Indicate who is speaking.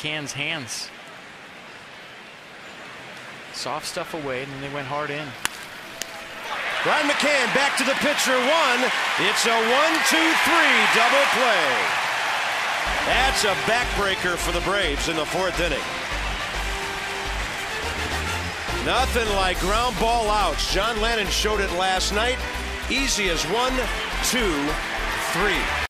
Speaker 1: McCann's hands. Soft stuff away, and then they went hard in.
Speaker 2: Ryan McCann back to the pitcher. One. It's a 1-2-3 double play. That's a backbreaker for the Braves in the fourth inning. Nothing like ground ball outs. John Lannon showed it last night. Easy as 1, 2, 3.